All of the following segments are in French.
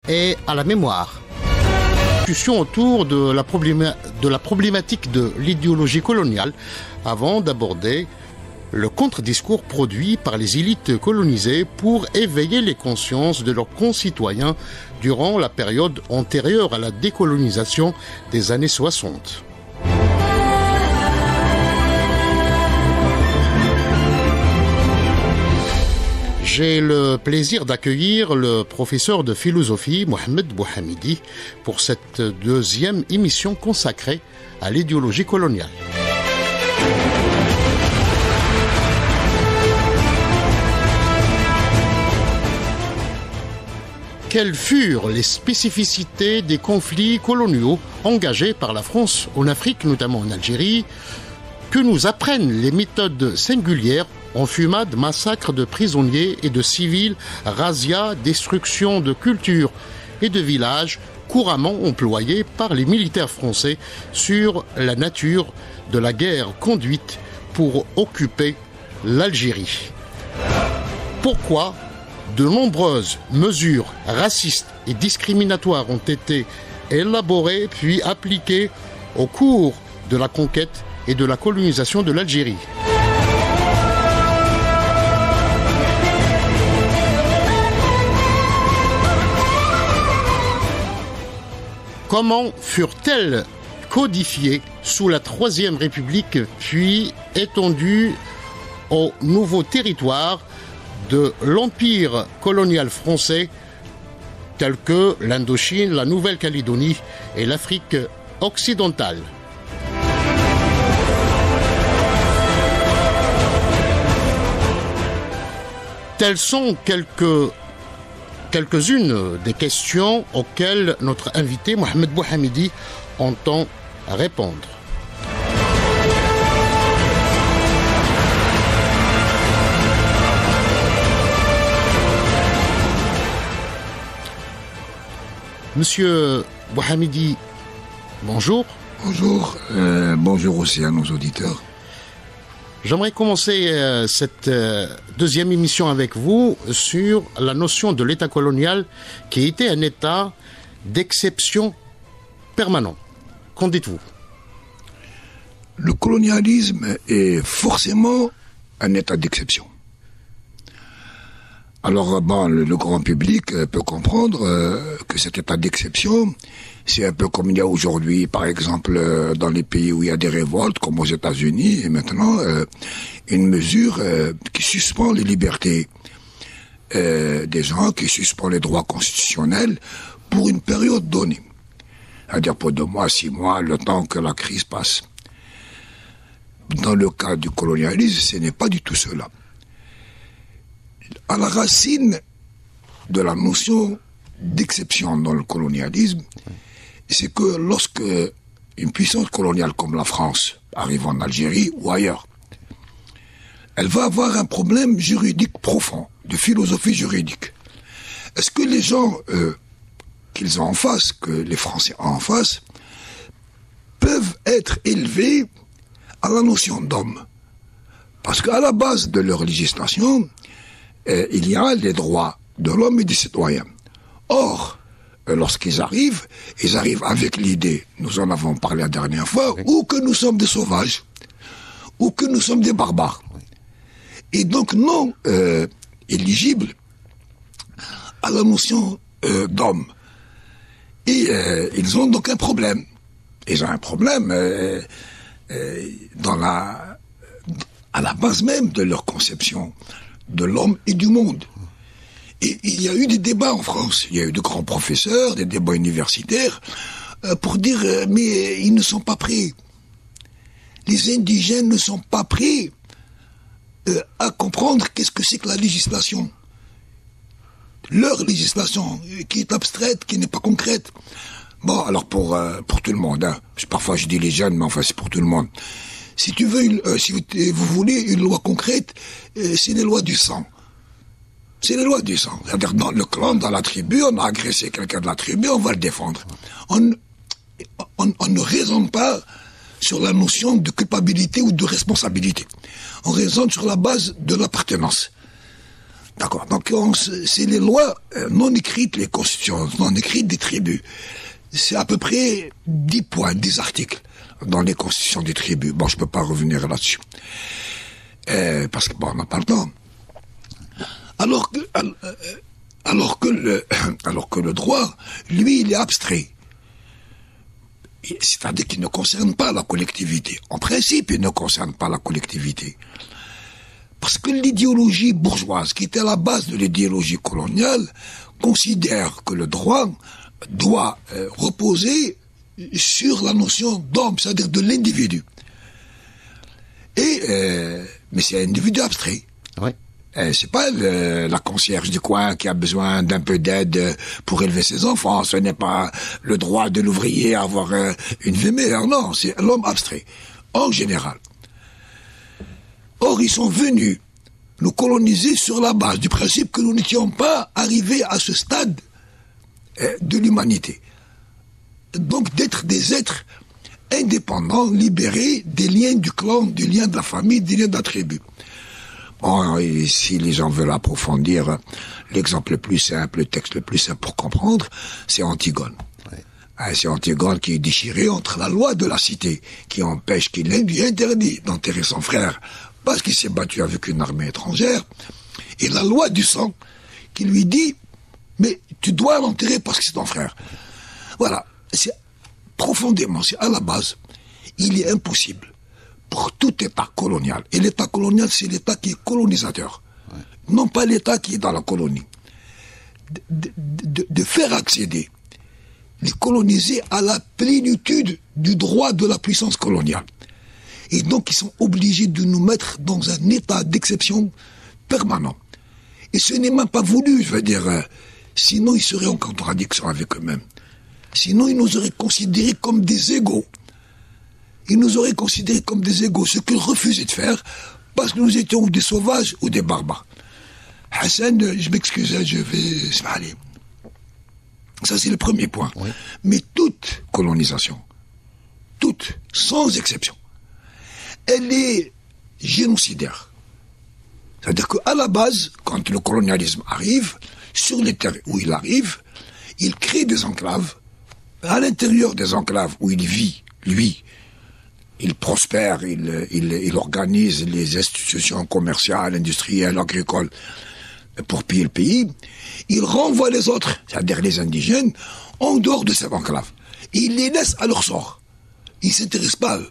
et à la mémoire. Discussion autour de la problématique de l'idéologie coloniale avant d'aborder le contre-discours produit par les élites colonisées pour éveiller les consciences de leurs concitoyens durant la période antérieure à la décolonisation des années 60. J'ai le plaisir d'accueillir le professeur de philosophie Mohamed Bouhamidi pour cette deuxième émission consacrée à l'idéologie coloniale. Quelles furent les spécificités des conflits coloniaux engagés par la France en Afrique, notamment en Algérie? Que nous apprennent les méthodes singulières, enfumades, massacres de prisonniers et de civils, razzias, destruction de cultures et de villages couramment employés par les militaires français sur la nature de la guerre conduite pour occuper l'Algérie? Pourquoi de nombreuses mesures racistes et discriminatoires ont été élaborées puis appliquées au cours de la conquête et de la colonisation de l'Algérie? Comment furent-elles codifiées sous la Troisième République puis étendues aux nouveaux territoires de l'empire colonial français tels que l'Indochine, la Nouvelle-Calédonie et l'Afrique occidentale? Telles sont quelques-unes des questions auxquelles notre invité Mohamed Bouhamidi entend répondre. Monsieur Bouhamidi, bonjour. Bonjour, bonjour aussi à nos auditeurs. J'aimerais commencer cette deuxième émission avec vous sur la notion de l'État colonial qui était un État d'exception permanent. Qu'en dites-vous? Le colonialisme est forcément un État d'exception. Alors, le grand public peut comprendre que cet état d'exception, c'est un peu comme il y a aujourd'hui, par exemple, dans les pays où il y a des révoltes, comme aux États-Unis, et maintenant, une mesure qui suspend les libertés des gens, qui suspend les droits constitutionnels pour une période donnée. C'est-à-dire pour 2 mois, 6 mois, le temps que la crise passe. Dans le cas du colonialisme, ce n'est pas du tout cela. À la racine de la notion d'exception dans le colonialisme, c'est que lorsque une puissance coloniale comme la France arrive en Algérie ou ailleurs, elle va avoir un problème juridique profond, de philosophie juridique. Est-ce que les gens qu'ils ont en face, que les Français ont en face, peuvent être élevés à la notion d'homme? Parce qu'à la base de leur législation, il y a les droits de l'homme et du citoyen. Or, lorsqu'ils arrivent avec l'idée, nous en avons parlé la dernière fois, ou que nous sommes des sauvages, ou que nous sommes des barbares. Et donc non éligibles à la notion d'homme. Et ils ont donc un problème. Ils ont un problème à la base même de leur conception de l'homme et du monde. Et il y a eu des débats en France, il y a eu de grands professeurs, des débats universitaires, pour dire mais ils ne sont pas prêts. Les indigènes ne sont pas prêts à comprendre qu'est-ce que c'est que la législation. Leur législation, qui est abstraite, qui n'est pas concrète. Bon, alors pour tout le monde, hein. Parfois je dis les jeunes, mais enfin c'est pour tout le monde. Si tu veux, si vous voulez une loi concrète, c'est les lois du sang. C'est les lois du sang. C'est-à-dire dans le clan, dans la tribu, on a agressé quelqu'un de la tribu, on va le défendre. On ne raisonne pas sur la notion de culpabilité ou de responsabilité. On raisonne sur la base de l'appartenance. D'accord. Donc, c'est les lois non écrites, les constitutions non écrites des tribus. C'est à peu près 10 points, 10 articles dans les constitutions des tribus. Bon, je peux pas revenir là-dessus. Parce que, bon, on n'a pas le temps. Alors que le droit, lui, il est abstrait. C'est-à-dire qu'il ne concerne pas la collectivité. En principe, il ne concerne pas la collectivité. Parce que l'idéologie bourgeoise, qui était à la base de l'idéologie coloniale, considère que le droit doit reposer sur la notion d'homme, c'est-à-dire de l'individu. Mais c'est un individu abstrait. Oui. C'est pas la concierge du coin qui a besoin d'un peu d'aide pour élever ses enfants. Ce n'est pas le droit de l'ouvrier à avoir une vie meilleure. Non, c'est l'homme abstrait, en général. Or, ils sont venus nous coloniser sur la base du principe que nous n'étions pas arrivés à ce stade de l'humanité. Donc, d'être des êtres indépendants, libérés des liens du clan, des liens de la famille, des liens de la tribu. Bon, et si les gens veulent approfondir, l'exemple le plus simple, le texte le plus simple pour comprendre, c'est Antigone. Ouais. C'est Antigone qui est déchiré entre la loi de la cité, qui empêche, qui lui interdit d'enterrer son frère, parce qu'il s'est battu avec une armée étrangère, et la loi du sang, qui lui dit, mais tu dois l'enterrer parce que c'est ton frère. Voilà, c'est profondément, c'est à la base, il est impossible pour tout État colonial, et l'État colonial, c'est l'État qui est colonisateur, ouais. Non pas l'État qui est dans la colonie, de faire accéder les colonisés à la plénitude du droit de la puissance coloniale. Et donc, ils sont obligés de nous mettre dans un état d'exception permanent. Et ce n'est même pas voulu, je veux dire, sinon ils seraient en contradiction avec eux-mêmes. Sinon, ils nous auraient considérés comme des égaux. Ils nous auraient considérés comme des égaux, ce qu'ils refusaient de faire, parce que nous étions des sauvages ou des barbares. Hassan, je m'excuse, je vais... Allez. Ça, c'est le premier point. Oui. Mais toute colonisation, toute, sans exception, elle est génocidaire. C'est-à-dire qu'à la base, quand le colonialisme arrive, sur les terres où il arrive, il crée des enclaves. À l'intérieur des enclaves où il vit, lui, il prospère, il organise les institutions commerciales, industrielles, agricoles pour piller le pays. Il renvoie les autres, c'est-à-dire les indigènes, en dehors de cette enclave. Et il les laisse à leur sort. Il ne s'intéresse pas à eux.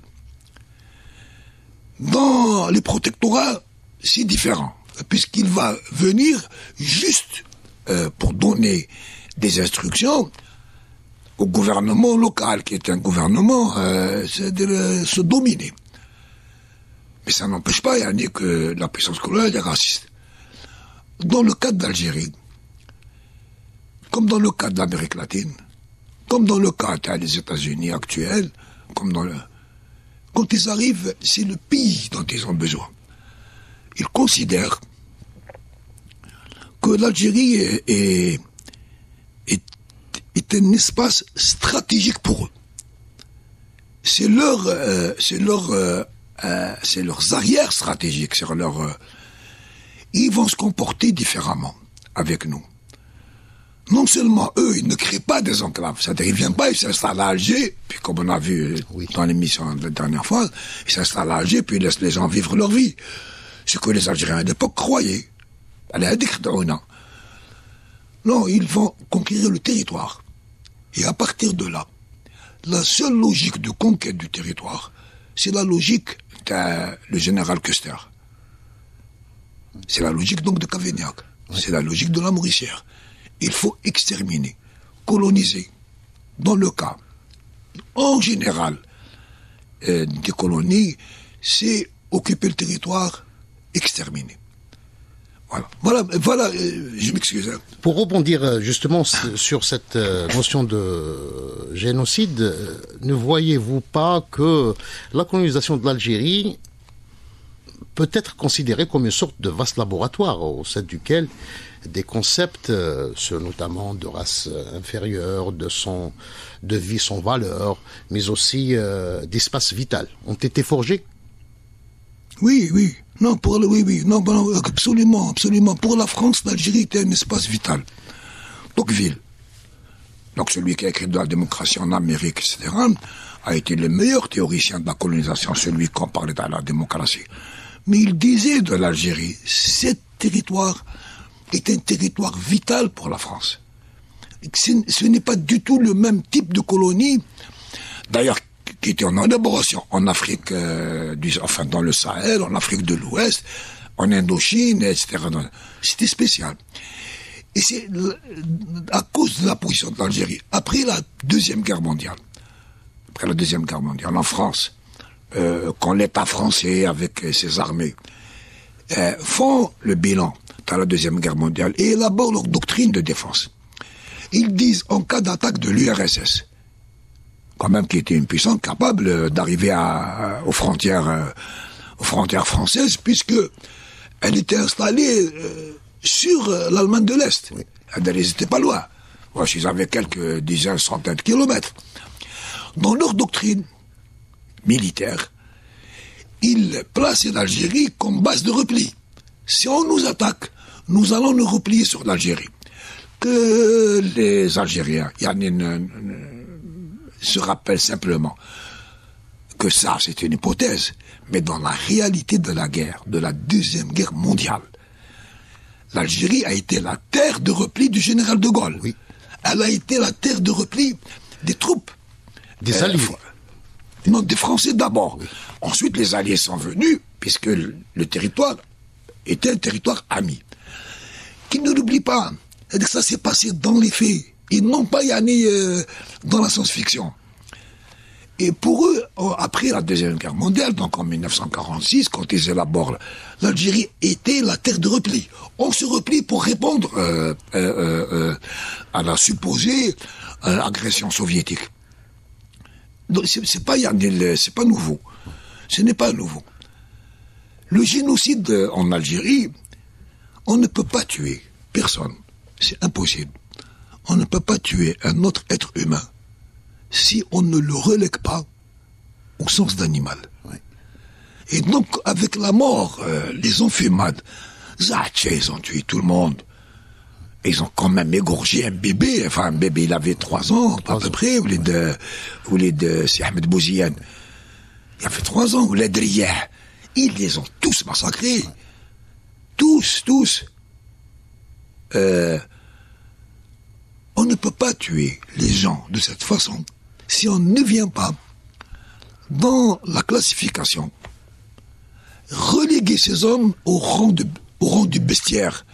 Dans les protectorats, c'est différent, puisqu'il va venir juste pour donner des instructions au gouvernement local, qui est un gouvernement, c'est-à-dire se dominer. Mais ça n'empêche pas, Yannick, que la puissance coloniale est raciste. Dans le cas d'Algérie, comme dans le cas de l'Amérique latine, comme dans le cas des États-Unis actuels, comme dans le... Quand ils arrivent, c'est le pays dont ils ont besoin. Ils considèrent que l'Algérie est un espace stratégique pour eux. C'est leurs arrières stratégiques, ils vont se comporter différemment avec nous. Non seulement eux, ils ne créent pas des enclaves, c'est-à-dire ils ne viennent pas, ils s'installent à Alger, puis comme on a vu dans l'émission de la dernière fois, ils s'installent à Alger, puis ils laissent les gens vivre leur vie. Ce que les Algériens à l'époque croyaient. Non, ils vont conquérir le territoire. Et à partir de là, la seule logique de conquête du territoire, c'est la logique du général Custer. C'est la logique donc de Cavaignac. Oui. C'est la logique de la Mauricière. Il faut exterminer, coloniser. Dans le cas, en général, des colonies, c'est occuper le territoire, exterminer. Voilà, je m'excuse. Pour rebondir justement sur cette notion de génocide, ne voyez-vous pas que la colonisation de l'Algérie peut être considérée comme une sorte de vaste laboratoire au sein duquel des concepts, notamment de race inférieure, de vie sans valeur, mais aussi d'espace vital, ont été forgés? Oui, oui. Non, oui. Non, absolument, absolument. Pour la France, l'Algérie était un espace vital. Tocqueville, donc celui qui a écrit de la démocratie en Amérique, etc., a été le meilleur théoricien de la colonisation, celui qui en parlait de la démocratie. Mais il disait de l'Algérie, ce territoire est un territoire vital pour la France. Ce n'est pas du tout le même type de colonie, d'ailleurs, qui était en élaboration en Afrique, dans le Sahel, en Afrique de l'Ouest, en Indochine, etc. C'était spécial. Et c'est à cause de la position de l'Algérie, après la Deuxième Guerre mondiale, en France, quand l'État français, avec ses armées, font le bilan dans la Deuxième Guerre mondiale et élaborent leur doctrine de défense. Ils disent, en cas d'attaque de l'URSS, quand même qui était une puissance capable d'arriver aux frontières françaises, puisque elle était installée sur l'Allemagne de l'Est. Oui. Elle n'était pas loin. Moi, ils avaient quelques dizaines, centaines de kilomètres. Dans leur doctrine militaire, ils plaçaient l'Algérie comme base de repli. Si on nous attaque, nous allons nous replier sur l'Algérie. Que les Algériens, se rappellent simplement que ça, c'est une hypothèse, mais dans la réalité de la guerre, de la Deuxième Guerre mondiale, l'Algérie a été la terre de repli du général de Gaulle. Oui. Elle a été la terre de repli des troupes. Des Alliés. Non, des Français d'abord. Oui. Ensuite, les Alliés sont venus, puisque le territoire était un territoire ami. Qu'ils ne l'oublient pas. C'est-à-dire que ça s'est passé dans les faits. Ils n'ont pas dans la science-fiction. Et pour eux, après la Deuxième Guerre mondiale, donc en 1946, quand ils élaborent, l'Algérie était la terre de repli. On se replie pour répondre à la supposée agression soviétique. Donc c'est pas nouveau. Ce n'est pas nouveau. Le génocide en Algérie, on ne peut pas tuer personne. C'est impossible. On ne peut pas tuer un autre être humain si on ne le relègue pas au sens d'animal. Oui. Et donc, avec la mort, les enfumades, ils ont tué tout le monde. Ils ont quand même égorgé un bébé. Enfin, un bébé, il avait 3 ans, à peu près, ou les de c'est Ahmed Bouziane. Il avait 3 ans, ou les Driyah. Ils les ont tous massacrés. Tous. On ne peut pas tuer les gens de cette façon si on ne vient pas dans la classification reléguer ces hommes au rang du bestiaire.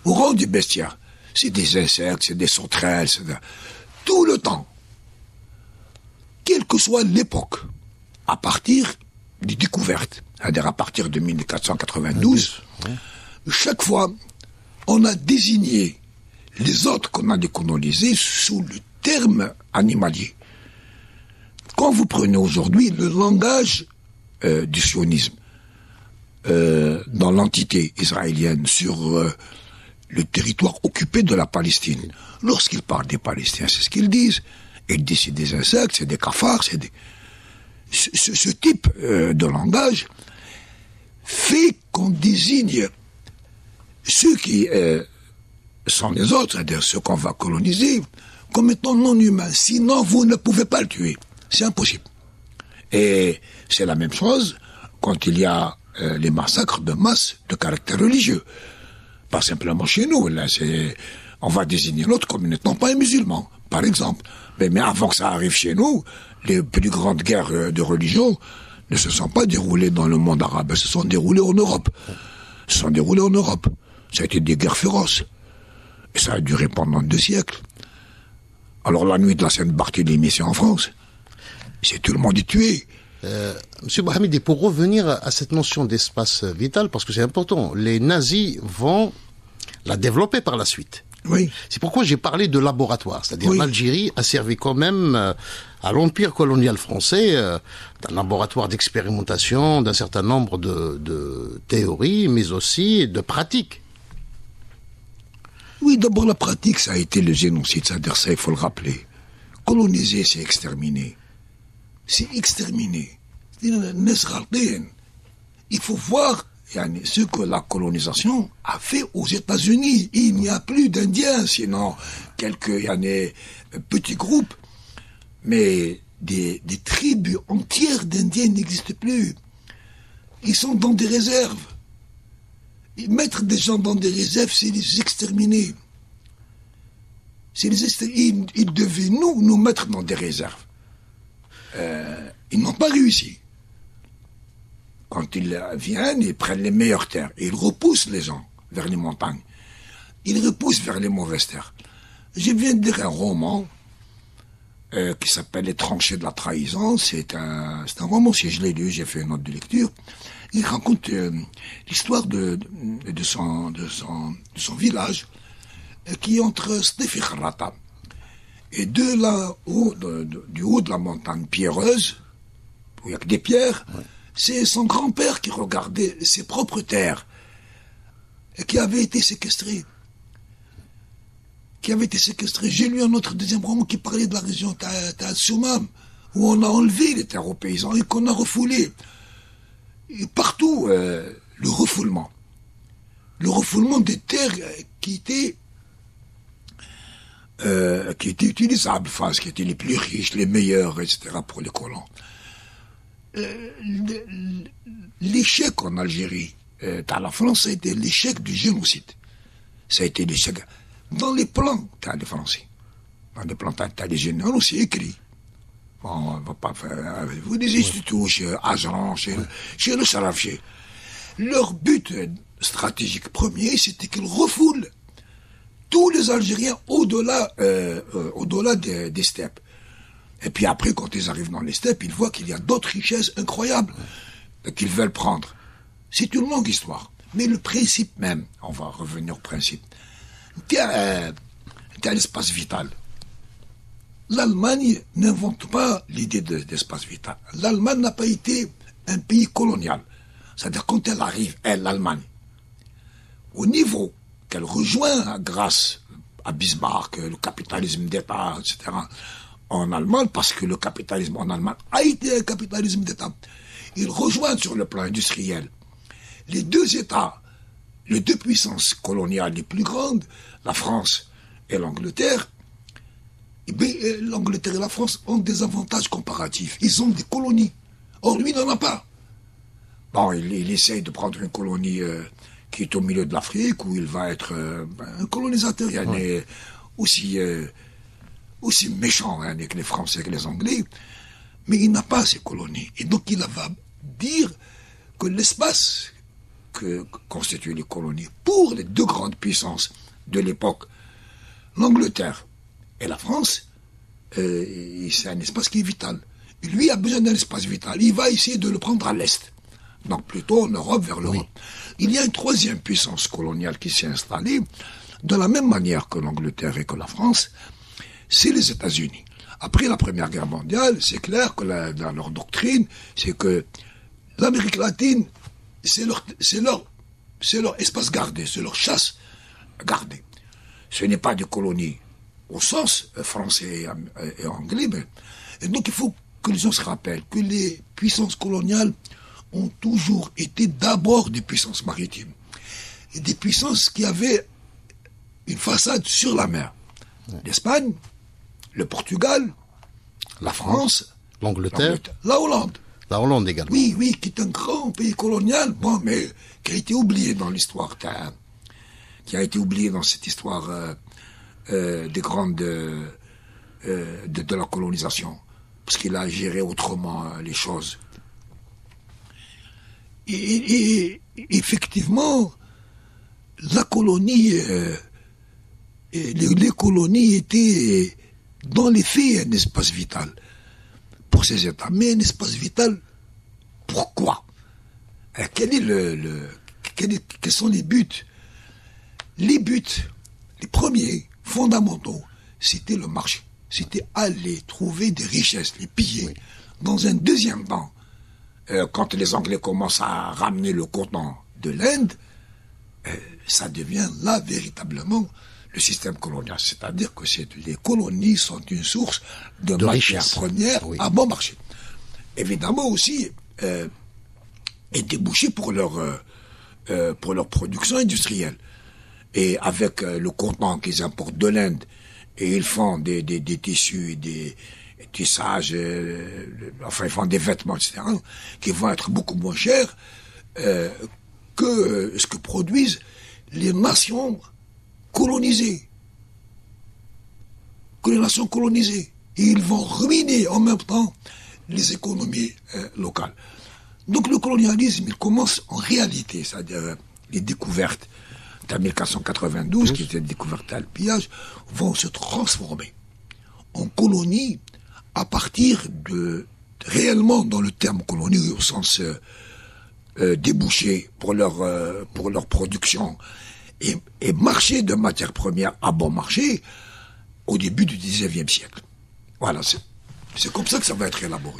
Au rang du bestiaire. C'est des insectes, c'est des sauterelles, tout le temps. Quelle que soit l'époque, à partir des découvertes, c'est-à-dire à partir de 1492, chaque fois, on a désigné les autres qu'on a décolonisés sous le terme animalier. Quand vous prenez aujourd'hui le langage du sionisme dans l'entité israélienne sur le territoire occupé de la Palestine, lorsqu'ils parlent des Palestiniens, c'est ce qu'ils disent. Ils disent c'est des insectes, c'est des cafards, c'est des... Ce type de langage fait qu'on désigne ceux qui sont les autres, c'est-à-dire ceux qu'on va coloniser, comme étant non humains. Sinon, vous ne pouvez pas le tuer. C'est impossible. Et c'est la même chose quand il y a les massacres de masse de caractère religieux. Pas simplement chez nous. Là, on va désigner l'autre comme n'étant pas un musulman, par exemple. Mais avant que ça arrive chez nous, les plus grandes guerres de religion ne se sont pas déroulées dans le monde arabe, elles se sont déroulées en Europe. Ça a été des guerres féroces. Et ça a duré pendant 2 siècles. Alors la nuit de la Sainte-Barthélemy, c'est en France. C'est tout le monde est tué. Monsieur Mohamed, et pour revenir à cette notion d'espace vital, parce que c'est important, les nazis vont la développer par la suite. Oui. C'est pourquoi j'ai parlé de laboratoire, c'est-à-dire l'Algérie a servi quand même à l'empire colonial français d'un laboratoire d'expérimentation, d'un certain nombre de théories, mais aussi de pratiques. Oui, d'abord la pratique, ça a été le génocide, c'est-à-dire ça, il faut le rappeler. Coloniser, c'est exterminer. C'est exterminer. il faut voir ce que la colonisation a fait aux États-Unis. Il n'y a plus d'Indiens, sinon quelques petits groupes, mais des tribus entières d'Indiens n'existent plus. Ils sont dans des réserves. Et mettre des gens dans des réserves, c'est les exterminer. Ils devaient nous mettre dans des réserves. Ils n'ont pas réussi. Quand ils viennent, ils prennent les meilleures terres. Et ils repoussent les gens vers les montagnes. Ils repoussent vers les mauvaises terres. Je viens de lire un roman qui s'appelle Les tranchées de la trahison. C'est un roman, si je l'ai lu, j'ai fait une note de lecture. Il raconte l'histoire de son village qui est entre Stif et Kharrata. Et du haut de la montagne pierreuse, où il n'y a que des pierres, c'est son grand-père qui regardait ses propres terres et qui avait été séquestré. J'ai lu un autre deuxième roman qui parlait de la région Taassoumam, où on a enlevé les terres aux paysans et qu'on a refoulé. Et partout, le refoulement des terres qui étaient utilisables, enfin, qui étaient les plus riches, les meilleurs, etc., pour les colons. L'échec en Algérie, dans la France, ça a été l'échec du génocide. Ça a été l'échec. Dans les plans, t'as les Français. Dans les plans, t'as les généraux, c'est écrit. Bon, on va pas faire, vous des instituts, chez Ajran, chez le Sarrafché. Leur but stratégique premier, c'était qu'ils refoulent tous les Algériens au-delà des steppes. Et puis après, quand ils arrivent dans les steppes, ils voient qu'il y a d'autres richesses incroyables qu'ils veulent prendre. C'est une longue histoire. Mais le principe même, on va revenir au principe. T'as l'espace vital. L'Allemagne n'invente pas l'idée d'espace vital. L'Allemagne n'a pas été un pays colonial. C'est-à-dire quand elle arrive, l'Allemagne, au niveau qu'elle rejoint grâce à Bismarck, le capitalisme d'État, etc., en Allemagne, parce que le capitalisme en Allemagne a été un capitalisme d'État, il rejoint sur le plan industriel les deux États, les deux puissances coloniales les plus grandes, la France et l'Angleterre. L'Angleterre et la France ont des avantages comparatifs. Ils ont des colonies. Or, lui, il n'en a pas. Bon, il essaye de prendre une colonie qui est au milieu de l'Afrique, où il va être un colonisateur. Il est aussi méchant que les Français et que les Anglais. Mais il n'a pas ces colonies. Et donc, il va dire que l'espace que constituent les colonies pour les deux grandes puissances de l'époque, l'Angleterre et la France, c'est un espace qui est vital. Et lui a besoin d'un espace vital. Il va essayer de le prendre à l'Est. Donc plutôt en Europe, vers l'Europe. Oui. Il y a une troisième puissance coloniale qui s'est installée, de la même manière que l'Angleterre et que la France, c'est les États-Unis. Après la Première Guerre mondiale, c'est clair que dans leur doctrine, c'est que l'Amérique latine, c'est leur espace gardé, c'est leur chasse gardée. Ce n'est pas des colonies au sens français et anglais. Et donc il faut que les gens se rappellent que les puissances coloniales ont toujours été d'abord des puissances maritimes. Et des puissances qui avaient une façade sur la mer. L'Espagne, le Portugal, la France, l'Angleterre, la Hollande. La Hollande également. Oui, qui est un grand pays colonial, bon, mais qui a été oublié dans l'histoire, qui a été oublié dans cette histoire des grandes de la colonisation, parce qu'il a géré autrement les choses. Et effectivement, la colonie, les colonies étaient dans les faits un espace vital pour ces États. Mais un espace vital, pourquoi? Quels sont les buts? Les buts, les premiers, fondamentaux, c'était le marché. C'était aller trouver des richesses, les piller. Oui. Dans un deuxième temps, quand les Anglais commencent à ramener le coton de l'Inde, ça devient là véritablement le système colonial. C'est-à-dire que les colonies sont une source de matières premières à bon marché. Évidemment aussi, et débouchés pour leur production industrielle. Et avec le coton qu'ils importent de l'Inde, et ils font des tissus, des tissages, enfin ils font des vêtements, etc., qui vont être beaucoup moins chers que ce que produisent les nations colonisées. Et ils vont ruiner en même temps les économies locales. Donc le colonialisme, il commence en réalité, c'est-à-dire les découvertes en 1492, qui étaient des découvertes à le pillage, vont se transformer en colonies à partir de, réellement dans le terme colonie au sens débouché pour leur production et marché de matières premières à bon marché au début du XIXe siècle. Voilà, c'est comme ça que ça va être élaboré.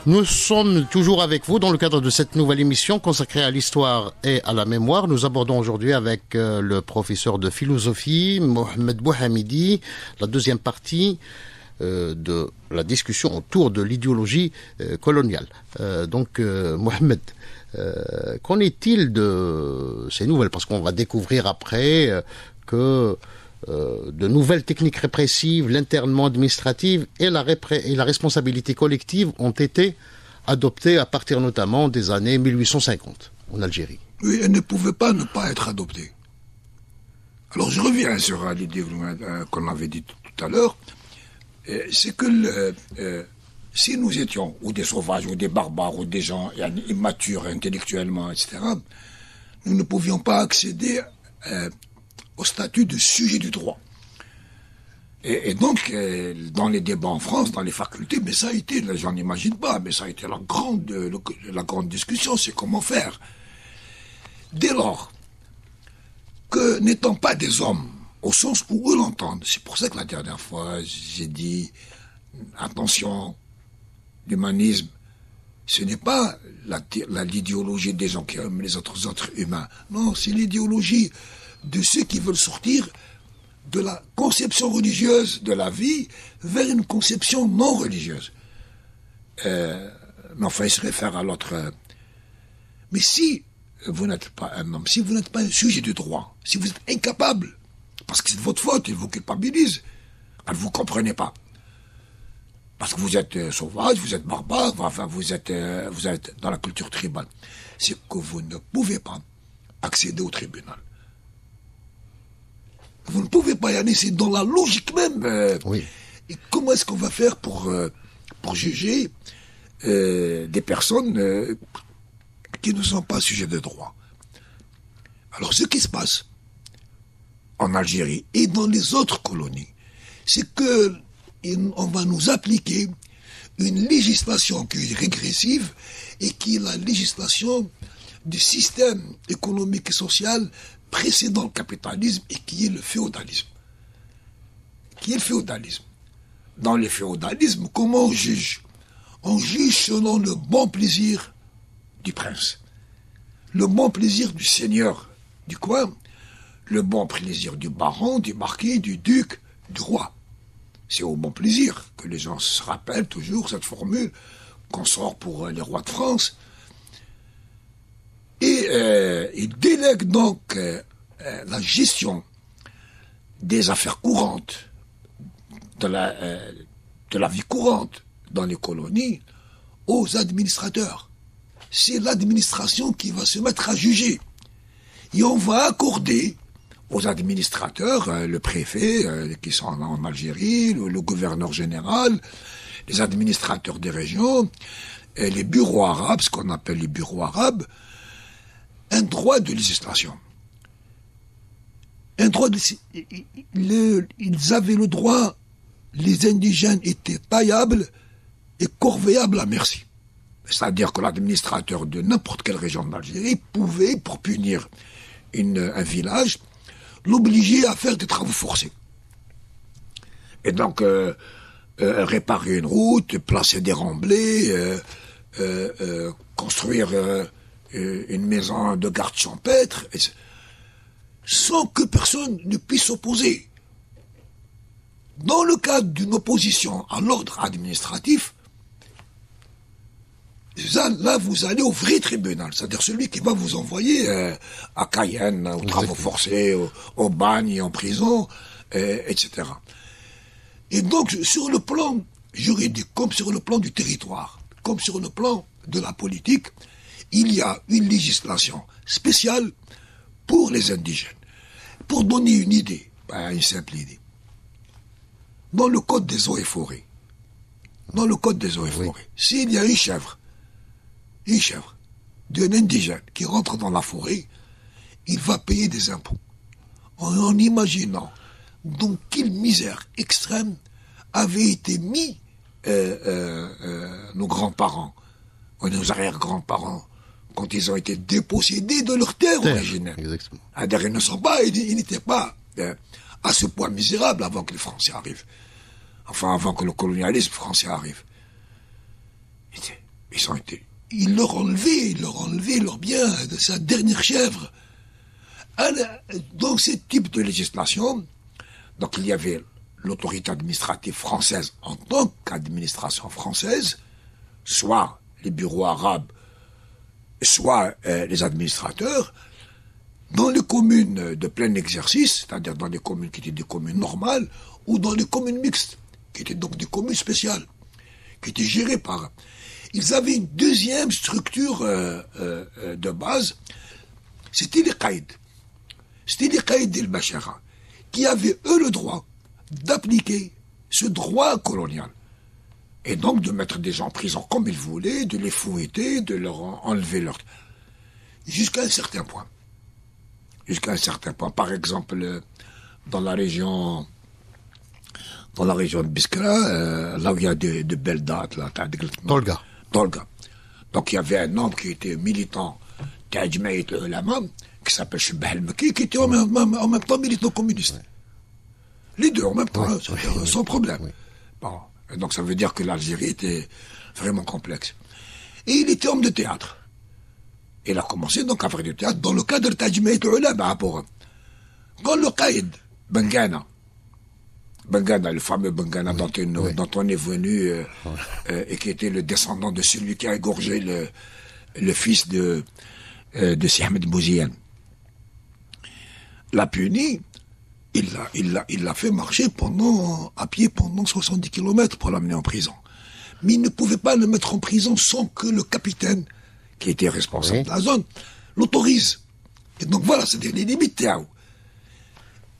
Nous sommes toujours avec vous dans le cadre de cette nouvelle émission consacrée à l'histoire et à la mémoire. Nous abordons aujourd'hui avec le professeur de philosophie, Mohamed Bouhamidi, la deuxième partie de la discussion autour de l'idéologie coloniale. Mohamed, qu'en est-il de ces nouvelles? Parce qu'on va découvrir après que de nouvelles techniques répressives, l'internement administratif et la responsabilité collective ont été adoptées à partir notamment des années 1850 en Algérie. Oui, elles ne pouvaient pas ne pas être adoptées. Alors je reviens sur l'idée qu'on avait dit tout à l'heure, c'est que si nous étions ou des sauvages, ou des barbares, ou des gens immatures intellectuellement, etc., nous ne pouvions pas accéder au statut de sujet du droit. Et donc, dans les débats en France, dans les facultés, mais ça a été, les gens n'imaginent pas, mais ça a été la grande discussion, c'est comment faire. Dès lors que, n'étant pas des hommes, au sens où eux l'entendent, c'est pour ça que la dernière fois, j'ai dit, attention, l'humanisme, ce n'est pas l'idéologie des gens qui aiment les autres êtres humains. Non, c'est l'idéologie de ceux qui veulent sortir de la conception religieuse de la vie vers une conception non religieuse. Mais enfin, il se réfère à l'autre. Mais si vous n'êtes pas un homme, si vous n'êtes pas un sujet de droit, si vous êtes incapable, parce que c'est de votre faute, il vous culpabilise, alors vous ne comprenez pas. Parce que vous êtes sauvage, vous êtes barbare, enfin vous êtes dans la culture tribale. C'est que vous ne pouvez pas accéder au tribunal. Vous ne pouvez pas y aller, c'est dans la logique même. Oui. Et comment est-ce qu'on va faire pour juger des personnes qui ne sont pas sujets de droit? Alors ce qui se passe en Algérie et dans les autres colonies, c'est que on va nous appliquer une législation qui est régressive et qui est la législation du système économique et social précédant le capitalisme et qui est le féodalisme. Qui est le féodalisme. Dans le féodalisme, comment on juge? On juge selon le bon plaisir du prince, le bon plaisir du seigneur du coin, le bon plaisir du baron, du marquis, du duc, du roi. C'est au bon plaisir que les gens se rappellent toujours cette formule qu'on sort pour les rois de France. Et il délègue donc la gestion des affaires courantes, de la vie courante dans les colonies, aux administrateurs. C'est l'administration qui va se mettre à juger. Et on va accorder aux administrateurs, le préfet qui sont en Algérie, le gouverneur général, les administrateurs des régions, et les bureaux arabes, ce qu'on appelle les bureaux arabes, un droit de législation. Ils avaient le droit, les indigènes étaient taillables et corvéables à merci. C'est-à-dire que l'administrateur de n'importe quelle région d'Algérie pouvait, pour punir un village, l'obliger à faire des travaux forcés. Et donc, réparer une route, placer des remblais, construire une maison de garde champêtre, sans que personne ne puisse s'opposer. Dans le cadre d'une opposition à l'ordre administratif, là, vous allez au vrai tribunal, c'est-à-dire celui qui va vous envoyer à Cayenne, aux travaux forcés, au bagne, en prison, etc. Et donc, sur le plan juridique, comme sur le plan du territoire, comme sur le plan de la politique, il y a une législation spéciale pour les indigènes. Pour donner une idée, une simple idée, dans le code des eaux et forêts, s'il y a une chèvre d'un indigène qui rentre dans la forêt, il va payer des impôts. En imaginant dans quelle misère extrême avaient été mis nos grands-parents, ou nos arrière-grands-parents, quand ils ont été dépossédés de leur terre originelle. Exactement. Ils n'étaient pas à ce point misérable avant que les Français arrivent. Enfin, avant que le colonialisme français arrive. Ils leur enlevaient leur bien de sa dernière chèvre. Dans ce type de législation, donc il y avait l'autorité administrative française en tant qu'administration française, soit les bureaux arabes, soit les administrateurs. Dans les communes de plein exercice, c'est-à-dire dans les communes qui étaient des communes normales, ou dans les communes mixtes, qui étaient donc des communes spéciales, qui étaient gérées par... Ils avaient une deuxième structure de base, c'était les caïds. C'était les caïds d'El-Bachara, qui avaient, eux, le droit d'appliquer ce droit colonial. Et donc de mettre des gens en prison comme ils voulaient, de les fouetter, de leur enlever leur... Jusqu'à un certain point. Par exemple, dans la région de Biskra, là où il y a de belles dates, là, Tolga. Donc il y avait un homme qui était militant Tajmaït Ulama, qui s'appelle Shebah al-Maki, qui était en même temps militant communiste. Ouais. Les deux en même temps, sans problème. Oui. Bon. Et donc ça veut dire que l'Algérie était vraiment complexe. Et il était homme de théâtre. Il a commencé donc à faire du théâtre dans le cadre de Tajmaït Ulama pour quand le Qaïd Bengana, le fameux Bengana dont on est venu et qui était le descendant de celui qui a égorgé le fils de Si Ahmed Bouziane, l'a puni. Il l'a fait marcher à pied pendant 70 km pour l'amener en prison. Mais il ne pouvait pas le mettre en prison sans que le capitaine, qui était responsable de la zone, l'autorise. Et donc voilà, c'est-à-dire les limites.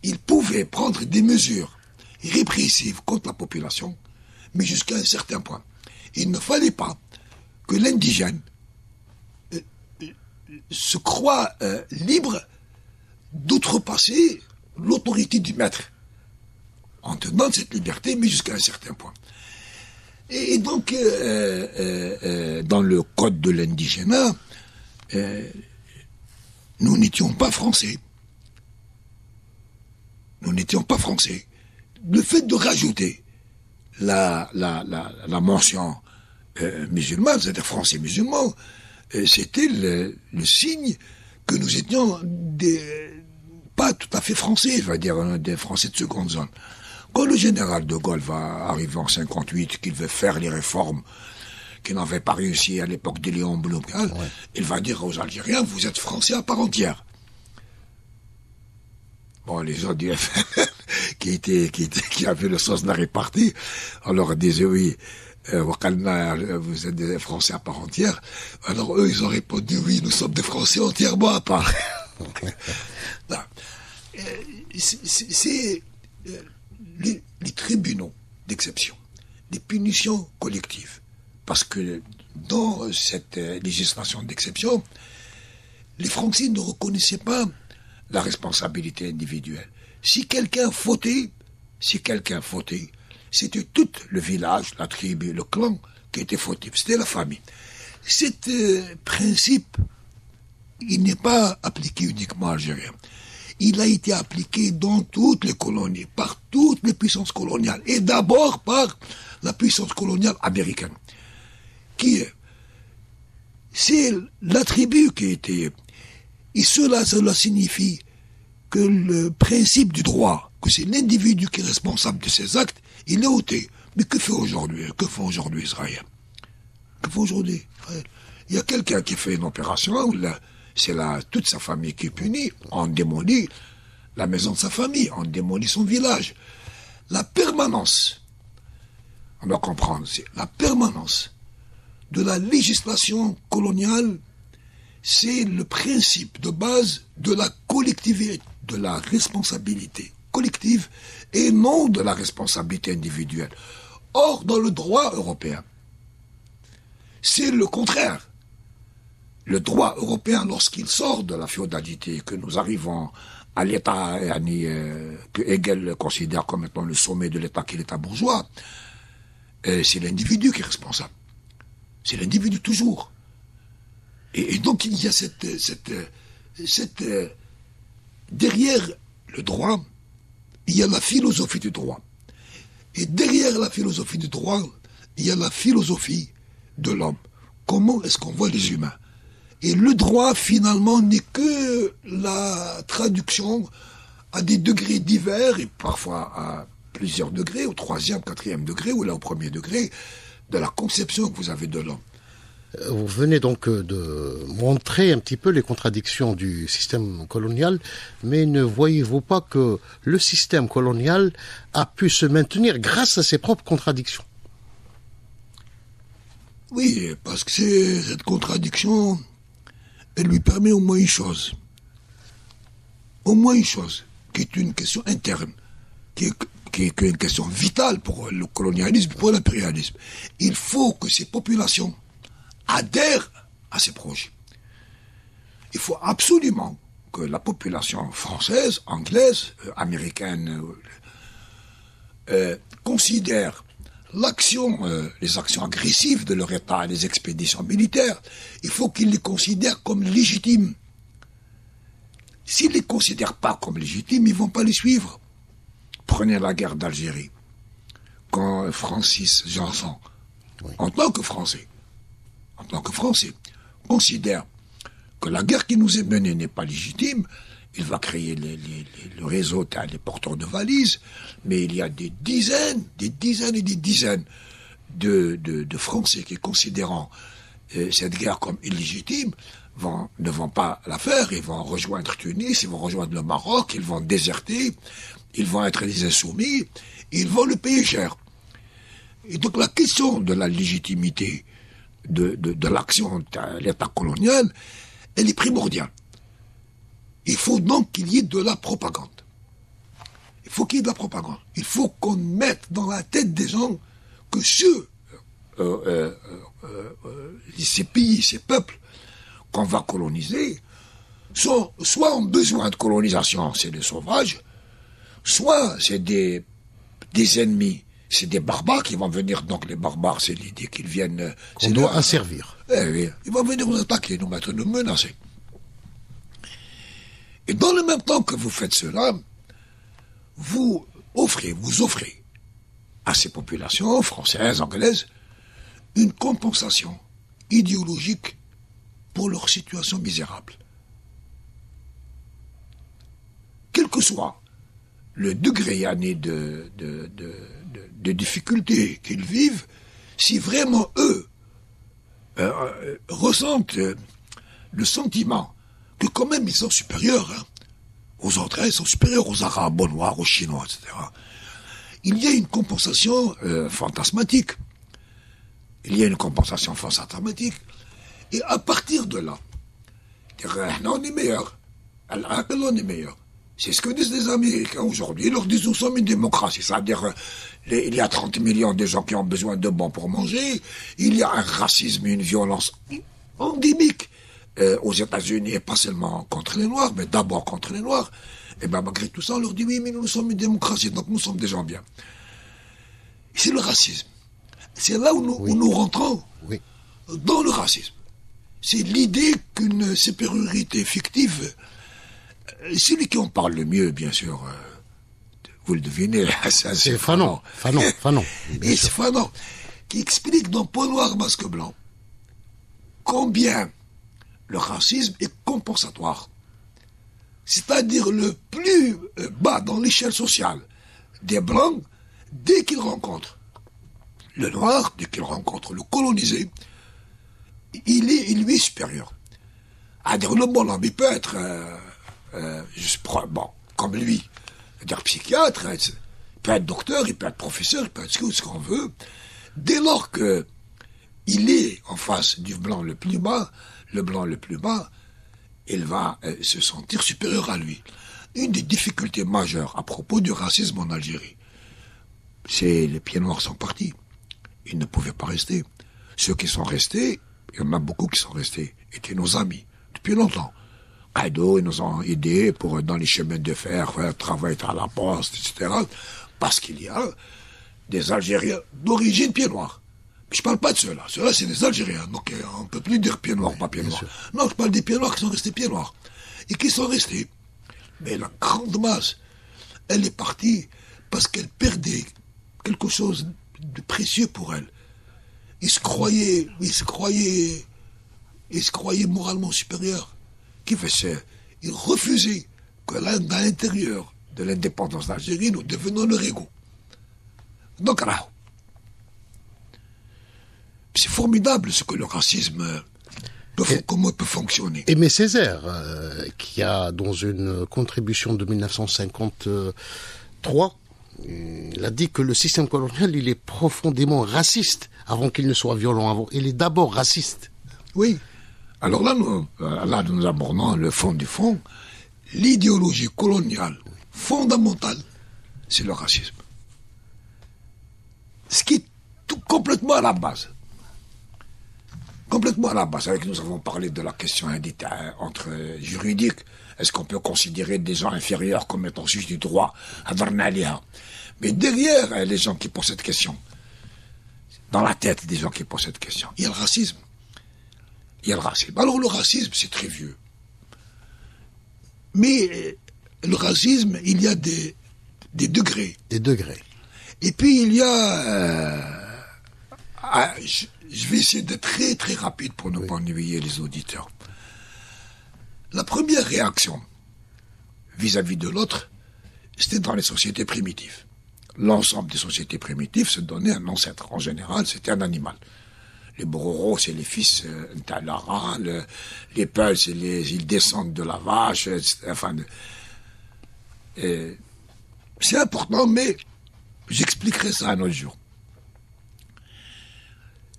Il pouvait prendre des mesures répressives contre la population, mais jusqu'à un certain point. Il ne fallait pas que l'indigène se croie libre d'outrepasser l'autorité du maître, en tenant cette liberté, mais jusqu'à un certain point. Et donc, dans le code de l'indigénat, nous n'étions pas français. Le fait de rajouter la mention musulmane, c'est-à-dire français musulman, c'était le signe que nous étions pas tout à fait français, je veux dire, des Français de seconde zone. Quand le général de Gaulle va arriver en 58, qu'il veut faire les réformes qui n'avaient pas réussi à l'époque de Léon Blum, il va dire aux Algériens, vous êtes Français à part entière. Bon, les gens du FN qui avaient le sens de la répartie, on leur disait oui, vous êtes des Français à part entière. Alors eux, ils ont répondu oui, nous sommes des Français entièrement à part. C'est les tribunaux d'exception, les punitions collectives. Parce que dans cette législation d'exception, les Français ne reconnaissaient pas la responsabilité individuelle. Si quelqu'un fautait, c'était tout le village, la tribu, le clan qui était fautif. C'était la famille. Cet principe, il n'est pas appliqué uniquement à Algérie. Il a été appliqué dans toutes les colonies, par toutes les puissances coloniales, et d'abord par la puissance coloniale américaine, c'est la tribu qui était... Et cela signifie que le principe du droit, que c'est l'individu qui est responsable de ses actes, il est ôté. Mais que fait aujourd'hui Israël? que faut aujourd'hui. Il y a quelqu'un qui fait une opération, c'est toute sa famille qui est punie, on démolit la maison de sa famille, on démolit son village. La permanence, on doit comprendre, c'est la permanence de la législation coloniale, c'est le principe de base de la collectivité, de la responsabilité collective et non de la responsabilité individuelle. Or, dans le droit européen, c'est le contraire. Le droit européen, lorsqu'il sort de la féodalité, que nous arrivons à l'État que Hegel considère comme étant le sommet de l'État qui est l'État bourgeois, c'est l'individu qui est responsable. C'est l'individu toujours. Et donc il y a derrière le droit, il y a la philosophie du droit. Et derrière la philosophie du droit, il y a la philosophie de l'homme. Comment est-ce qu'on voit les humains? Et le droit, finalement, n'est que la traduction à des degrés divers, et parfois à plusieurs degrés, au 3e, 4e degré, ou là au 1er degré, de la conception que vous avez de l'homme. Vous venez donc de montrer un petit peu les contradictions du système colonial, mais ne voyez-vous pas que le système colonial a pu se maintenir grâce à ses propres contradictions? Oui, parce que cette contradiction, elle lui permet au moins une chose. Au moins une chose, qui est une question interne, qui est une question vitale pour le colonialisme, pour l'impérialisme. Il faut que ces populations adhèrent à ces projets. Il faut absolument que la population française, anglaise, américaine, considère les actions agressives de leur État, les expéditions militaires, il faut qu'ils les considèrent comme légitimes. S'ils ne les considèrent pas comme légitimes, ils ne vont pas les suivre. Prenez la guerre d'Algérie. Quand Francis Janson, en tant que Français, considère que la guerre qui nous est menée n'est pas légitime, il va créer le réseau des porteurs de valises, mais il y a des dizaines et des dizaines de Français qui, considérant cette guerre comme illégitime, ne vont pas la faire, ils vont rejoindre Tunis, ils vont rejoindre le Maroc, ils vont déserter, ils vont être des insoumis, ils vont le payer cher. Et donc la question de la légitimité de l'action de l'État colonial, elle est primordiale. Il faut donc qu'il y ait de la propagande. Il faut qu'il y ait de la propagande. Il faut qu'on mette dans la tête des gens que ces pays, ces peuples qu'on va coloniser, soit ont besoin de colonisation, c'est des sauvages, soit c'est des ennemis, c'est des barbares qui vont venir. Donc les barbares, c'est l'idée qu'ils viennent... On doit asservir. Oui, ils vont venir nous attaquer, nous mettre, nous menacer. Et dans le même temps que vous faites cela, vous offrez à ces populations françaises, anglaises, une compensation idéologique pour leur situation misérable. Quel que soit le degré de difficulté qu'ils vivent, si vraiment eux ressentent le sentiment que quand même ils sont supérieurs aux autres, ils sont supérieurs aux Arabes, aux Noirs, aux Chinois, etc. Il y a une compensation fantasmatique. Et à partir de là, on est meilleur. On est meilleur. C'est ce que disent les Américains aujourd'hui. Ils leur disent nous sommes une démocratie. C'est-à-dire il y a 30 millions de gens qui ont besoin de bons pour manger. Il y a un racisme et une violence endémique aux États-Unis, et pas seulement contre les Noirs, mais d'abord contre les Noirs. Et bien malgré tout ça, on leur dit oui, mais nous sommes une démocratie, donc nous sommes des gens bien. C'est le racisme. C'est là où nous rentrons dans le racisme. C'est l'idée qu'une supériorité fictive, celui qui en parle le mieux, bien sûr, vous le devinez, c'est Fanon. Et c'est Fanon qui explique dans Peau noire, masque blanc combien le racisme est compensatoire. C'est-à-dire le plus bas dans l'échelle sociale des Blancs, dès qu'ils rencontrent le Noir, dès qu'ils rencontrent le colonisé, il lui est supérieur. À dire le bon homme, il peut être, comme lui, c'est-à-dire psychiatre, il peut être docteur, il peut être professeur, il peut être ce qu'on veut. Dès lors que il est en face du blanc le plus bas, il va se sentir supérieur à lui. Une des difficultés majeures à propos du racisme en Algérie, c'est les pieds noirs sont partis. Ils ne pouvaient pas rester. Ceux qui sont restés, il y en a beaucoup qui sont restés, étaient nos amis, depuis longtemps. Kaido, ils nous ont aidés pour, dans les chemins de fer, travailler à la poste, etc. Parce qu'il y a des Algériens d'origine pieds noirs. Mais je parle pas de ceux-là. Ceux-là, c'est des Algériens. Donc, on ne peut plus dire pieds noirs, pas pieds noirs. Non, je parle des pieds noirs qui sont restés pieds noirs. Et qui sont restés. Mais la grande masse, elle est partie parce qu'elle perdait quelque chose de précieux pour elle. Ils se croyaient moralement supérieurs. Qui fait ça? Ils refusaient que à l'intérieur de l'indépendance d'Algérie, nous devenons leur égaux. Donc là, c'est formidable ce que le racisme comment il peut fonctionner. Aimé Césaire, qui a, dans une contribution de 1953, il a dit que le système colonial, il est profondément raciste, avant qu'il ne soit violent. Il est d'abord raciste. Oui. Alors là, nous abordons le fond du fond. L'idéologie coloniale fondamentale, c'est le racisme. Ce qui est complètement à la base. Complètement à la base. Avec nous avons parlé de la question entre juridique. Est-ce qu'on peut considérer des gens inférieurs comme étant juges du droit à Darnalia? Mais derrière les gens qui posent cette question, dans la tête des gens qui posent cette question, il y a le racisme. Alors le racisme, c'est très vieux. Mais le racisme, il y a des degrés. Des degrés. Et puis il y a... je vais essayer d'être très très rapide pour ne pas ennuyer les auditeurs. La première réaction vis-à-vis de l'autre, c'était dans les sociétés primitives. L'ensemble des sociétés primitives se donnait un ancêtre. En général, c'était un animal. Les Bororo, c'est les fils d'Alara, les Peuls, ils descendent de la vache, enfin... c'est important, mais j'expliquerai ça un autre jour.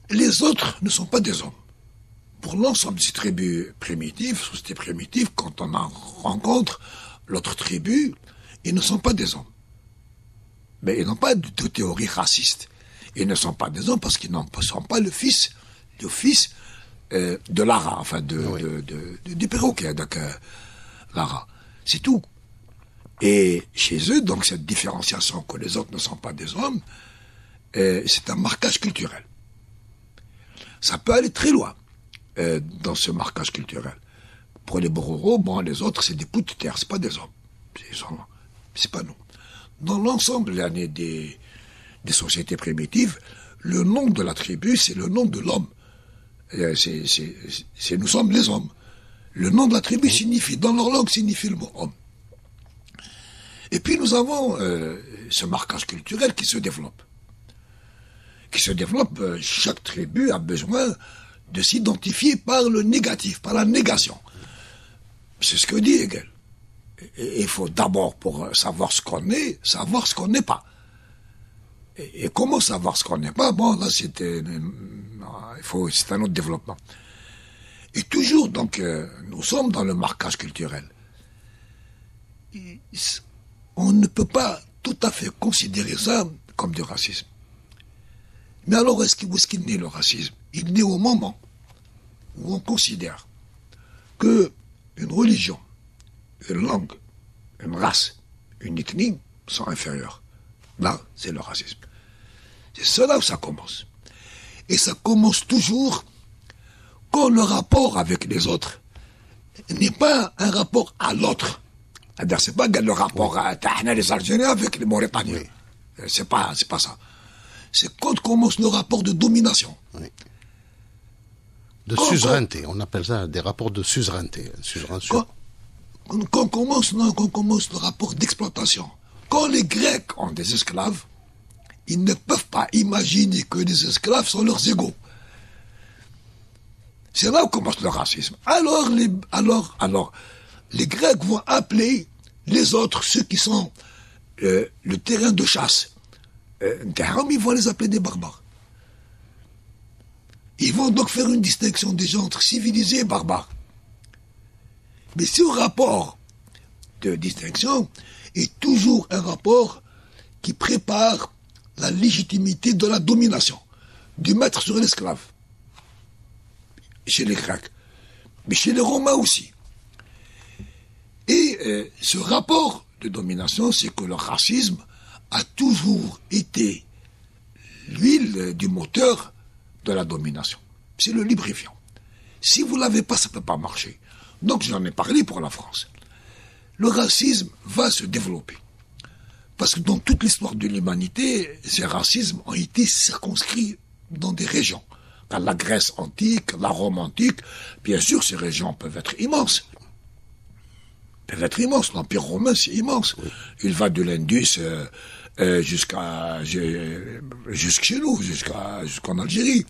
Les autres ne sont pas des hommes. Pour l'ensemble de ces tribus primitives, sociétés primitives, quand on rencontre l'autre tribu, ils ne sont pas des hommes. Mais ils n'ont pas de théorie raciste. Ils ne sont pas des hommes parce qu'ils ne sont pas le fils de Lara, enfin du perroquet, donc Lara. C'est tout. Et chez eux, donc cette différenciation que les autres ne sont pas des hommes, c'est un marquage culturel. Ça peut aller très loin dans ce marquage culturel. Pour les Bororo, les autres, c'est des bouts de terre, c'est pas des hommes. C'est pas nous. Dans l'ensemble des sociétés primitives, le nom de la tribu, c'est le nom de l'homme. Nous sommes les hommes. Le nom de la tribu signifie, dans leur langue, signifie le mot homme. Et puis nous avons ce marquage culturel qui se développe. Chaque tribu a besoin de s'identifier par le négatif, par la négation. C'est ce que dit Hegel. Il faut d'abord, pour savoir ce qu'on est, savoir ce qu'on n'est pas. Et comment savoir ce qu'on n'est pas? Là, c'est un autre développement. Et toujours, donc, nous sommes dans le marquage culturel. On ne peut pas tout à fait considérer ça comme du racisme. Mais alors, où est-ce qu'il naît le racisme? Il naît au moment où on considère que une religion, une langue, une race, une ethnie sont inférieures. Là, c'est le racisme. C'est cela où ça commence. Et ça commence toujours quand le rapport avec les autres n'est pas un rapport à l'autre. C'est-à-dire, c'est pas le rapport à les Algériens avec les Mauritaniens. Oui. C'est pas ça. C'est quand commence le rapport de domination. Oui. De suzeraineté, on appelle ça des rapports de suzeraineté. Quand commence le rapport d'exploitation. Quand les Grecs ont des esclaves, ils ne peuvent pas imaginer que les esclaves sont leurs égaux. C'est là où commence le racisme. Alors, les Grecs vont appeler les autres, ceux qui sont le terrain de chasse, ils vont les appeler des barbares. Ils vont donc faire une distinction des gens entre civilisés et barbares. Mais ce rapport de distinction est toujours un rapport qui prépare la légitimité de la domination, du maître sur l'esclave. Chez les Grecs, mais chez les Romains aussi. Et ce rapport de domination, c'est que le racisme a toujours été l'huile du moteur de la domination. C'est le lubrifiant. Si vous ne l'avez pas, ça ne peut pas marcher. Donc j'en ai parlé pour la France. Le racisme va se développer. Parce que dans toute l'histoire de l'humanité, ces racismes ont été circonscrits dans des régions. Dans la Grèce antique, la Rome antique, bien sûr, ces régions peuvent être immenses. L'Empire romain, c'est immense. Oui. Il va de l'Indus jusqu'à chez nous, jusqu'en Algérie.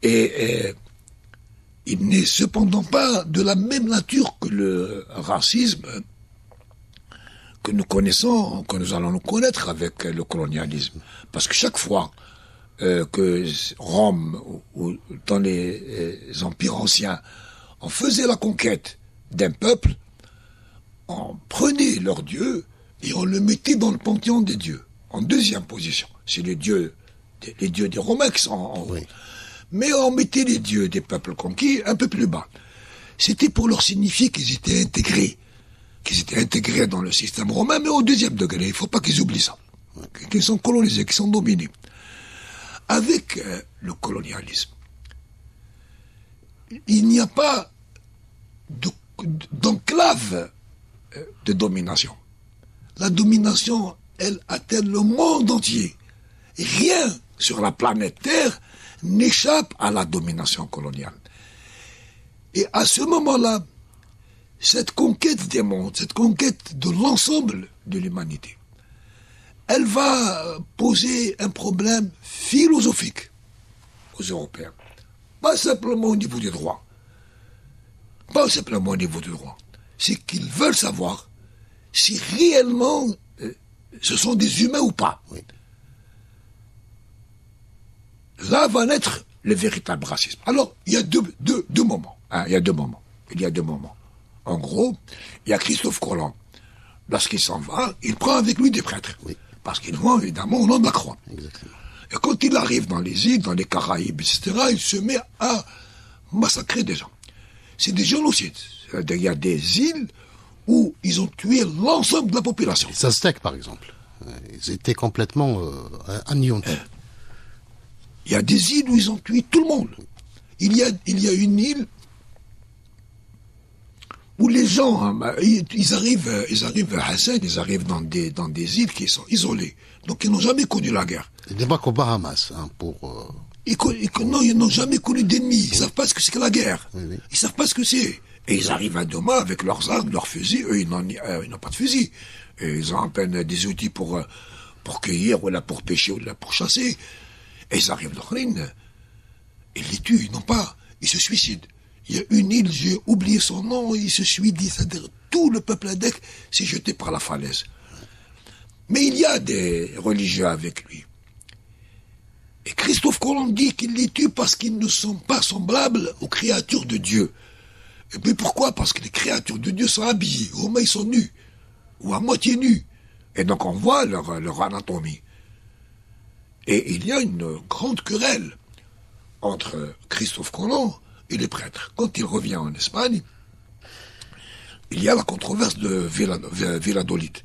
Et il n'est cependant pas de la même nature que le racisme que nous connaissons, que nous allons nous connaître avec le colonialisme. Parce que chaque fois que Rome ou dans les empires anciens, on faisait la conquête d'un peuple, on prenait leur dieu et on le mettait dans le panthéon des dieux, en deuxième position. C'est les dieux des Romains qui sont en haut. Oui. Mais on mettait les dieux des peuples conquis un peu plus bas. C'était pour leur signifier qu'ils étaient intégrés dans le système romain, mais au deuxième degré. Il ne faut pas qu'ils oublient ça. Qu'ils sont colonisés, qu'ils sont dominés. Avec le colonialisme, il n'y a pas d'enclave de domination. La domination, elle atteint le monde entier. Rien sur la planète Terre n'échappe à la domination coloniale. Et à ce moment-là, cette conquête des mondes, cette conquête de l'ensemble de l'humanité, elle va poser un problème philosophique aux Européens. Pas simplement au niveau des droits. C'est qu'ils veulent savoir si réellement ce sont des humains ou pas. Oui. Là va naître le véritable racisme. Alors, il y a deux moments. Il y a deux moments. En gros, il y a Christophe Colomb. Lorsqu'il s'en va, il prend avec lui des prêtres. Oui. Parce qu'ils vont évidemment au nom de la croix. Exactement. Et quand il arrive dans les îles, dans les Caraïbes, etc., il se met à massacrer des gens. C'est des génocides. Il y a des îles où ils ont tué l'ensemble de la population. Les Aztèques, par exemple. Ils étaient complètement anéantis. Il y a des îles où ils ont tué tout le monde. Il y a une île où les gens, ils arrivent à Hassan, ils arrivent dans des îles qui sont isolées. Donc ils n'ont jamais connu la guerre. Ils débarquent aux Bahamas, Non, ils n'ont jamais connu d'ennemis. Ils ne savent pas ce que c'est que la guerre. Oui. Ils ne savent pas ce que c'est. Et ils arrivent à Doma avec leurs armes, leurs fusils. Eux, ils n'ont pas de fusils. Et ils ont à peine des outils pour cueillir, ou là pour pêcher, ou là pour chasser. Et ils arrivent dans l'île. Ils les tuent, ils n'ont pas. Ils se suicident. Il y a une île, j'ai oublié son nom, il se suicide, c'est-à-dire tout le peuple indien s'est jeté par la falaise. Mais il y a des religieux avec lui. Et Christophe Colomb dit qu'il les tue parce qu'ils ne sont pas semblables aux créatures de Dieu. Et puis pourquoi? Parce que les créatures de Dieu sont habillées, au moins ils sont nus, ou à moitié nus. Et donc on voit leur anatomie. Et il y a une grande querelle entre Christophe Colomb et les prêtres. Quand il revient en Espagne, il y a la controverse de Valladolid.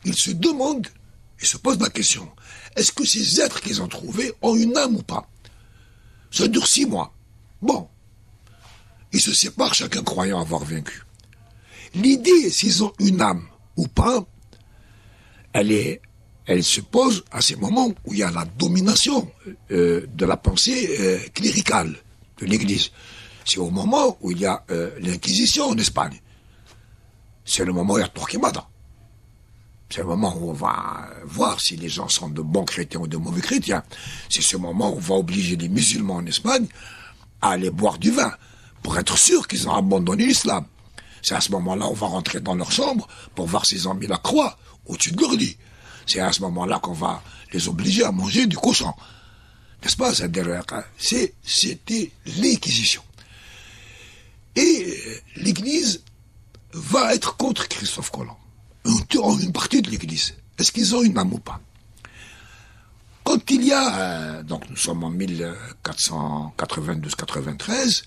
Il se demande, il se pose la question, est-ce que ces êtres qu'ils ont trouvés ont une âme ou pas? Ça dure 6 mois. Bon. Ils se séparent, chacun croyant avoir vaincu. L'idée, s'ils ont une âme ou pas, elle se pose à ces moments où il y a la domination de la pensée cléricale de l'Église. C'est au moment où il y a l'Inquisition en Espagne. C'est le moment où il y a Torquemada. C'est le moment où on va voir si les gens sont de bons chrétiens ou de mauvais chrétiens. C'est ce moment où on va obliger les musulmans en Espagne à aller boire du vin, pour être sûr qu'ils ont abandonné l'islam. C'est à ce moment-là on va rentrer dans leur chambre pour voir s'ils ont mis la croix au-dessus de leur lit. C'est à ce moment-là qu'on va les obliger à manger du cochon. N'est-ce pas? C'était l'Inquisition. Et l'Église va être contre Christophe Colomb. Une partie de l'Église. Est-ce qu'ils ont une âme ou pas? Quand il y a, donc nous sommes en 1492-93,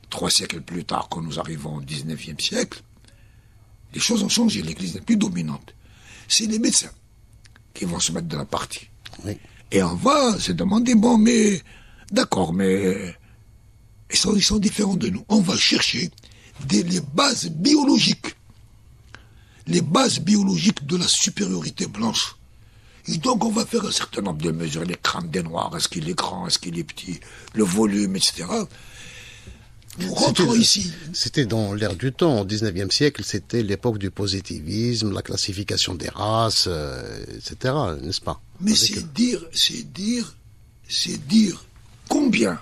3 siècles plus tard, quand nous arrivons au 19e siècle, les choses ont changé, l'Église n'est plus dominante. C'est les médecins qui vont se mettre de la partie. Oui. Et on va se demander, bon, mais, d'accord, mais, ils sont différents de nous. On va chercher les bases biologiques. Les bases biologiques de la supériorité blanche. Et donc on va faire un certain nombre de mesures, les crânes des Noirs, est-ce qu'il est grand, est-ce qu'il est petit, le volume, etc. Nous rentrons ici. C'était dans l'ère du temps, au 19e siècle, c'était l'époque du positivisme, la classification des races, etc., n'est-ce pas? Mais c'est dire combien,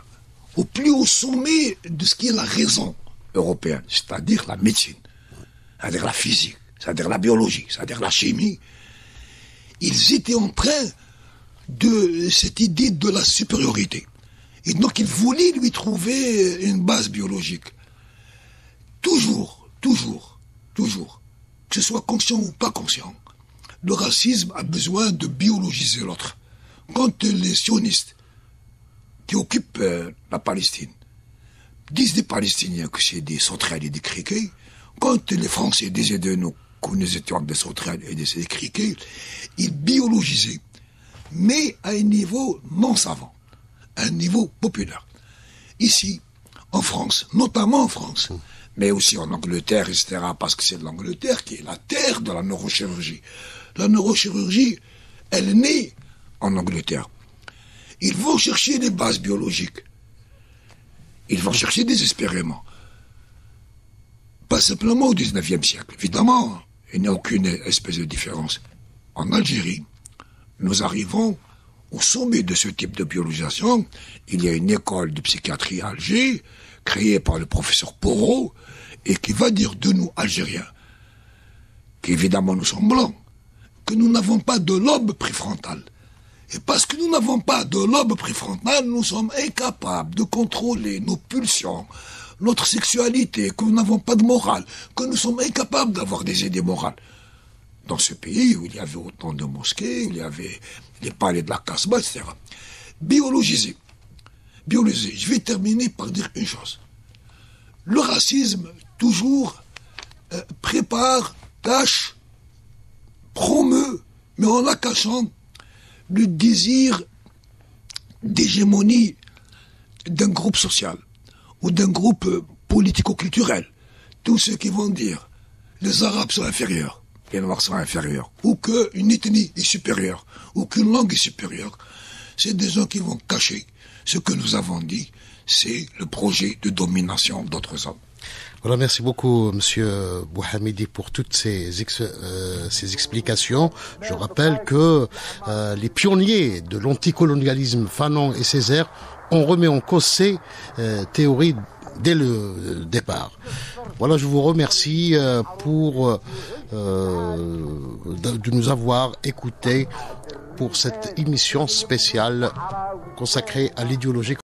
au plus haut sommet de ce qui est la raison européenne, c'est-à-dire la médecine, c'est-à-dire la physique, c'est-à-dire la biologie, c'est-à-dire la chimie, ils étaient en train de cette idée de la supériorité. Et donc ils voulaient lui trouver une base biologique. Toujours, que ce soit conscient ou pas conscient, le racisme a besoin de biologiser l'autre. Quand les sionistes qui occupent la Palestine disent des Palestiniens que c'est des sauterelles et des criquets, quand les Français disaient de nous que nous étions des sauterelles et des criquets, ils biologisaient, mais à un niveau non savant, à un niveau populaire. Ici, en France, notamment en France, mais aussi en Angleterre, etc., parce que c'est l'Angleterre qui est la terre de la neurochirurgie. La neurochirurgie, elle naît en Angleterre. Ils vont chercher des bases biologiques. Ils vont chercher désespérément. Pas simplement au 19e siècle. Évidemment, il n'y a aucune espèce de différence. En Algérie, nous arrivons au sommet de ce type de biologisation. Il y a une école de psychiatrie à Alger, créée par le professeur Porot, et qui va dire de nous, Algériens, qu'évidemment nous sommes blancs, que nous n'avons pas de lobe préfrontal. Et parce que nous n'avons pas de lobe préfrontal, nous sommes incapables de contrôler nos pulsions, notre sexualité, que nous n'avons pas de morale, que nous sommes incapables d'avoir des idées morales. Dans ce pays où il y avait autant de mosquées, où il y avait les palais de la Casbah, etc. Biologiser. Je vais terminer par dire une chose. Le racisme, toujours, prépare, cache, promeut, mais en la cachant, le désir d'hégémonie d'un groupe social ou d'un groupe politico-culturel. Tous ceux qui vont dire les Arabes sont inférieurs, les Noirs sont inférieurs, ou qu'une ethnie est supérieure, ou qu'une langue est supérieure, c'est des gens qui vont cacher ce que nous avons dit, c'est le projet de domination d'autres hommes. Voilà, merci beaucoup, Monsieur Bouhamidi, pour toutes ces explications. Je rappelle que les pionniers de l'anticolonialisme, Fanon et Césaire, ont remis en cause ces théories dès le départ. Voilà, je vous remercie de nous avoir écoutés pour cette émission spéciale consacrée à l'idéologie